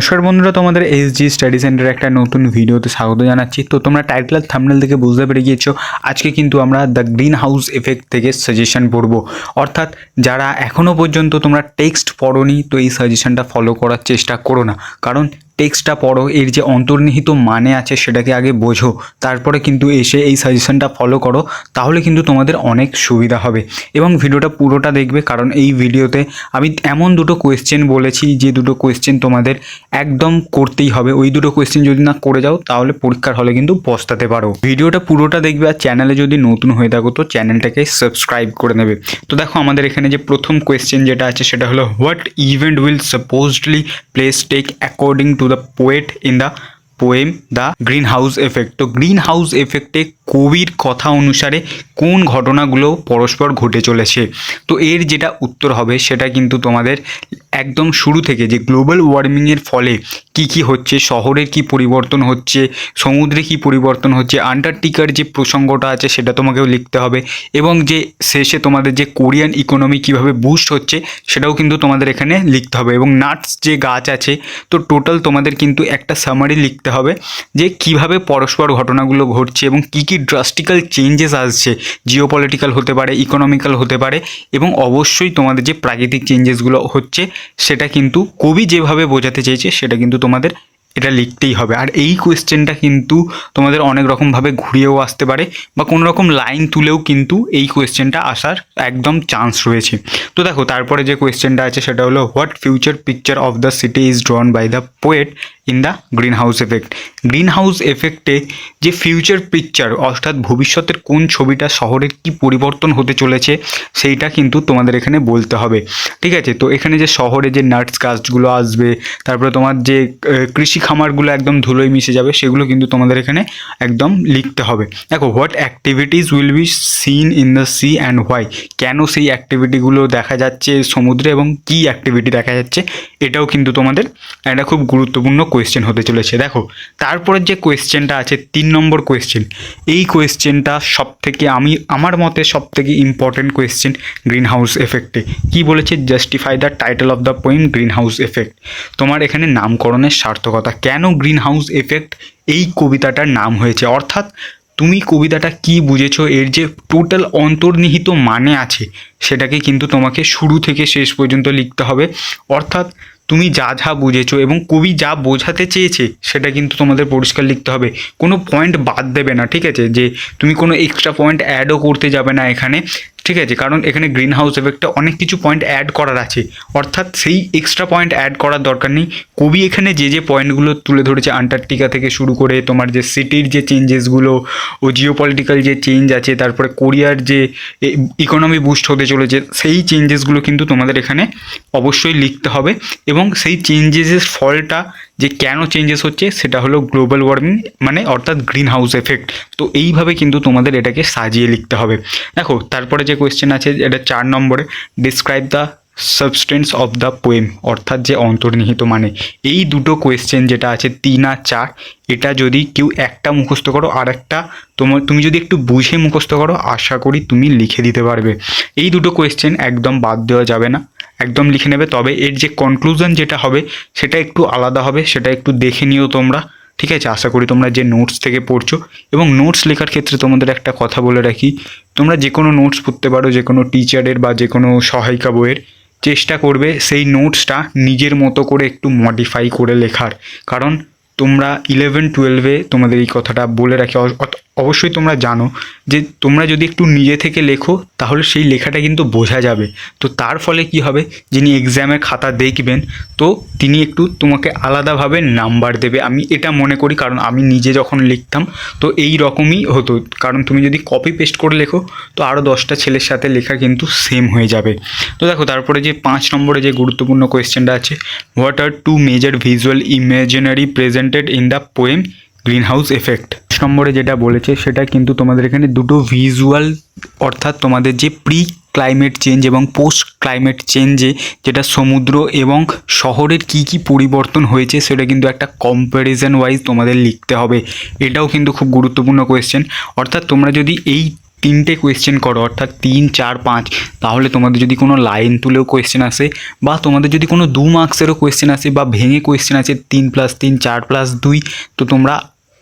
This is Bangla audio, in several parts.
নমস্কার বন্ধুরা, তোমাদের এসজি স্টাডি সেন্টারের একটা নতুন ভিডিওতে স্বাগত জানাচ্ছি। তো তোমরা টাইটেল আর থাম্বনেল থেকে বুঝতে পেরে গিয়েছো আজকে কিন্তু আমরা দ্য গ্রিন হাউস এফেক্ট থেকে সাজেশন পড়বো। অর্থাৎ যারা এখনও পর্যন্ত তোমরা টেক্সট পড়োনি, তো এই সাজেশনটা ফলো করার চেষ্টা করো না, কারণ টেক্সটটা পড়ো, এর যে অন্তর্নিহিত মানে আছে সেটাকে আগে বোঝো, তারপরে কিন্তু এসে এই সাজেশনটা ফলো করো, তাহলে কিন্তু তোমাদের অনেক সুবিধা হবে। এবং ভিডিওটা পুরোটা দেখবে, কারণ এই ভিডিওতে আমি এমন দুটো কোয়েশ্চেন বলেছি যে দুটো কোয়েশ্চেন তোমাদের একদম করতেই হবে। ওই দুটো কোয়েশ্চেন যদি না করে যাও তাহলে পরীক্ষার হলে কিন্তু পস্তাতে পারো। ভিডিওটা পুরোটা দেখবে, আর চ্যানেলে যদি নতুন হয়ে থাকো তো চ্যানেলটাকে সাবস্ক্রাইব করে নেবে। তো দেখো, আমাদের এখানে যে প্রথম কোয়েশ্চেন যেটা আছে সেটা হলো, what event will supposedly place take according to the poet in the poem the green house effect. তো গ্রিন হাউস এফেক্টে কবির কথা অনুসারে কোন ঘটনাগুলো পরস্পর ঘটে চলেছে। তো এর যেটা উত্তর হবে সেটা কিন্তু তোমাদের একদম শুরু থেকে, যে গ্লোবাল ওয়ার্মিংয়ের ফলে কি কি হচ্ছে, শহরের কি পরিবর্তন হচ্ছে, সমুদ্রে কি পরিবর্তন হচ্ছে, আন্টার্কটিকার যে প্রসঙ্গটা আছে সেটা তোমাকেও লিখতে হবে, এবং যে শেষে তোমাদের যে কোরিয়ান ইকোনমি কিভাবে বুস্ট হচ্ছে সেটাও কিন্তু তোমাদের এখানে লিখতে হবে, এবং নাটস যে গাছ আছে। তো টোটাল তোমাদের কিন্তু একটা সামারি লিখতে হবে যে কিভাবে পরস্পর ঘটনাগুলো ঘটছে এবং কি কি ড্রাস্টিক্যাল চেঞ্জেস আসছে, জিওপলিটিক্যাল হতে পারে, ইকোনমিক্যাল হতে পারে, এবং অবশ্যই তোমাদের যে প্রাকৃতিক চেঞ্জেসগুলো হচ্ছে সেটা কিন্তু কবি যেভাবে বোঝাতে চেয়েছে সেটা কিন্তু তোমাদের এটা লিখতেই হবে। আর এই কোয়েশ্চেনটা কিন্তু তোমাদের অনেক রকমভাবে ঘুরিয়েও আসতে পারে, বা কোনো রকম লাইন তুলেও কিন্তু এই কোয়েশ্চেনটা আসার একদম চান্স রয়েছে। তো দেখো, তারপরে যে কোয়েশ্চেনটা আছে সেটা হলো, what future picture of the city is drawn by the poet in the green house effect. Green house এফেক্টে যে ফিউচার পিকচার, অর্থাৎ ভবিষ্যতের কোন ছবিটা, শহরের কি পরিবর্তন হতে চলেছে সেইটা কিন্তু তোমাদের এখানে বলতে হবে। ঠিক আছে, তো এখানে যে শহরে যে নাটস গাছগুলো আসবে, তারপরে তোমার যে কৃষি খামারগুলো একদম ধুলোয় মিশে যাবে, সেগুলো কিন্তু তোমাদের এখানে একদম লিখতে হবে। দেখো, what activities will be seen in the sea and why. কেন সেই অ্যাক্টিভিটিগুলো দেখা যাচ্ছে সমুদ্রে এবং কি অ্যাক্টিভিটি দেখা যাচ্ছে, এটাও কিন্তু তোমাদের একটা খুব গুরুত্বপূর্ণ কোয়েশ্চেন হতে চলেছে। দেখো, তারপরের যে কোয়েশ্চেনটা আছে 3 নম্বর কোয়েশ্চেন, এই কোয়েশ্চেনটা সবথেকে আমার মতে সবথেকে ইম্পর্টেন্ট কোয়েশ্চেন গ্রিন হাউস এফেক্টে। কী বলেছে, justify the title of the poem green house effect. তোমার এখানে নামকরণের সার্থকতা, কেন গ্রিন হাউস এফেক্ট এই কবিতাটার নাম হয়েছে, অর্থাৎ তুমি কবিতাটা কি বুঝেছো, এর যে টোটাল অন্তর্নিহিত মানে আছে সেটাকে কিন্তু তোমাকে শুরু থেকে শেষ পর্যন্ত লিখতে হবে। অর্থাৎ তুমি যা যা বুঝেছো এবং কবি যা বোঝাতে চেয়েছে সেটা কিন্তু তোমাদের পরিষ্কার লিখতে হবে, কোনো পয়েন্ট বাদ দেবে না। ঠিক আছে, যে তুমি কোনো এক্সট্রা পয়েন্ট অ্যাডও করতে যাবে না এখানে। ঠিক আছে, কারণ এখানে গ্রিন হাউস এফেক্টে অনেক কিছু পয়েন্ট অ্যাড করার আছে, অর্থাৎ সেই এক্সট্রা পয়েন্ট অ্যাড করার দরকার নেই। কবি এখানে যে যে পয়েন্টগুলো তুলে ধরেছে, আন্টার্কটিকা থেকে শুরু করে তোমার যে সিটির যে চেঞ্জেসগুলো ও জিওপলিটিক্যাল যে চেঞ্জ আছে, তারপরে কোরিয়ার যে ইকোনমি বুস্ট হতে চলেছে, সেই চেঞ্জেসগুলো কিন্তু তোমাদের এখানে অবশ্যই লিখতে হবে। এবং সেই চেঞ্জেসের ফলটা যে কেন চেঞ্জেস হচ্ছে সেটা হলো গ্লোবাল ওয়ার্মিং, মানে অর্থাৎ গ্রিন হাউস এফেক্ট। তো এইভাবে কিন্তু তোমাদের এটাকে সাজিয়ে লিখতে হবে। দেখো, তারপরে যে কোয়েশ্চেন আছে এটা 4 নম্বরে, describe the substance of the poem, অর্থাৎ যে অন্তর্নিহিত মানে। এই দুটো কোয়েশ্চেন যেটা আছে 3 আর 4, এটা যদি কেউ একটা মুখস্থ করো আর একটা তুমি যদি একটু বুঝে মুখস্থ করো, আশা করি তুমি লিখে দিতে পারবে। এই দুটো কোয়েশ্চেন একদম বাদ দেওয়া যাবে না, একদম লিখে নেবে। তবে এর যে কনক্লুশন যেটা হবে সেটা একটু আলাদা হবে, সেটা একটু দেখে নিও তোমরা। ঠিক আছে, আশা করি তোমরা যে নোটস থেকে পড়ছো, এবং নোটস লেখার ক্ষেত্রে তোমাদের একটা কথা বলে রাখি, তোমরা যে কোনো নোটস পড়তে পারো, যে কোনো টিচারের বা যে কোনো সহায়িকা বইয়ের, চেষ্টা করবে সেই নোটসটা নিজের মতো করে একটু মডিফাই করে লেখার। কারণ তোমরা 11-12-এ তোমাদের এই কথাটা বলে রাখি, অবশ্যই তোমরা জানো যে তোমরা যদি একটু নিজে থেকে লেখো তাহলে সেই লেখাটা কিন্তু বোঝা যাবে। তো তার ফলে কি হবে, যিনি এক্সামের খাতা দেখবেন তো তিনি একটু তোমাকে আলাদাভাবে নাম্বার দেবে, আমি এটা মনে করি। কারণ আমি নিজে যখন লিখতাম তো এই রকমই হতো, কারণ তুমি যদি কপি পেস্ট করে লেখো তো আরও 10টা ছেলের সাথে লেখা কিন্তু সেম হয়ে যাবে। তো দেখো, তারপরে যে 5 নম্বরে যে গুরুত্বপূর্ণ কোয়েশ্চেনটা আছে, what are 2 major visual imaginary presented in the poem green house effect. নম্বরে যেটা বলেছে সেটা কিন্তু তোমাদের এখানে দুটো ভিজুয়াল, অর্থাৎ তোমাদের যে প্রি ক্লাইমেট চেঞ্জ এবং পোস্ট ক্লাইমেট চেঞ্জে যেটা সমুদ্র এবং শহরের কি কি পরিবর্তন হয়েছে সেটা কিন্তু একটা কম্প্যারিজন ওয়াইজ তোমাদের লিখতে হবে। এটাও কিন্তু খুব গুরুত্বপূর্ণ কোয়েশ্চেন। অর্থাৎ তোমরা যদি এই 3টে কোয়েশ্চেন করো, অর্থাৎ 3, 4, 5, তাহলে তোমাদের যদি কোনো লাইন তুলেও কোয়েশ্চেন আসে বা তোমাদের যদি কোনো 2 মার্কসেরও কোয়েশ্চেন আসে বা ভেঙে কোয়েশ্চেন আছে 3+3, 4+2, তো তোমরা,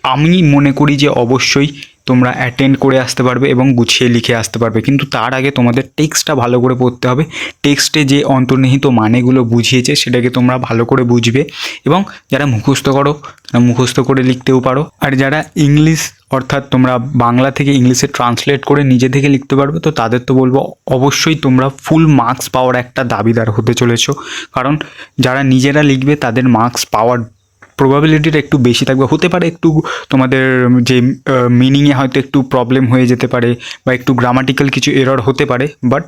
আমি মনে করি যে অবশ্যই তোমরা অ্যাটেন্ড করে আসতে পারবে এবং গুছিয়ে লিখে আসতে পারবে। কিন্তু তার আগে তোমাদের টেক্সটটা ভালো করে পড়তে হবে। টেক্সটে যে অন্তর্নিহিত মানেগুলো বুঝিয়েছে সেটাকে তোমরা ভালো করে বুঝবে, এবং যারা মুখস্থ করো তারা মুখস্থ করে লিখতেও পারো, আর যারা ইংলিশ অর্থাৎ তোমরা বাংলা থেকে ইংলিশে ট্রান্সলেট করে নিজে থেকে লিখতে পারবে, তো তাদের তো বলবো অবশ্যই তোমরা ফুল মার্কস পাওয়ার একটা দাবিদার হতে চলেছো। কারণ যারা নিজেরা লিখবে তাদের মার্কস পাওয়ার প্রবাবিলিটিটা একটু বেশি থাকবে। হতে পারে একটু তোমাদের যে মিনিংয়ে হয়তো একটু প্রবলেম হয়ে যেতে পারে বা একটু গ্রামাটিক্যাল কিছু এরর হতে পারে, বাট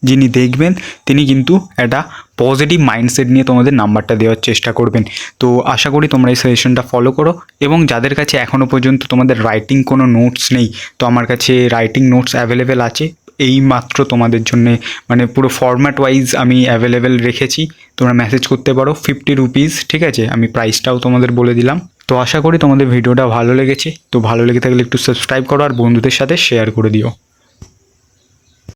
যিনি দেখবেন তিনি কিন্তু একটা পজিটিভ মাইন্ডসেট নিয়ে তোমাদের নাম্বারটা দেওয়ার চেষ্টা করবেন। তো আশা করি তোমরা এই সাজেশনটা ফলো করো, এবং যাদের কাছে এখনও পর্যন্ত তোমাদের রাইটিং কোনো নোটস নেই, তো আমার কাছে রাইটিং নোটস অ্যাভেলেবেল আছে। এই মাত্র তোমাদের জন্য মানে পুরো ফরম্যাট ওয়াইজ আমি অ্যাভেলেবেল রেখেছি, তোমরা মেসেজ করতে পারো। 50 রুপিস, ঠিক আছে, আমি প্রাইসটাও তোমাদের বলে দিলাম। তো আশা করি তোমাদের ভিডিওটা ভালো লেগেছে। তো ভালো লেগে থাকলে একটু সাবস্ক্রাইব করো আর বন্ধুদের সাথে শেয়ার করে দিও।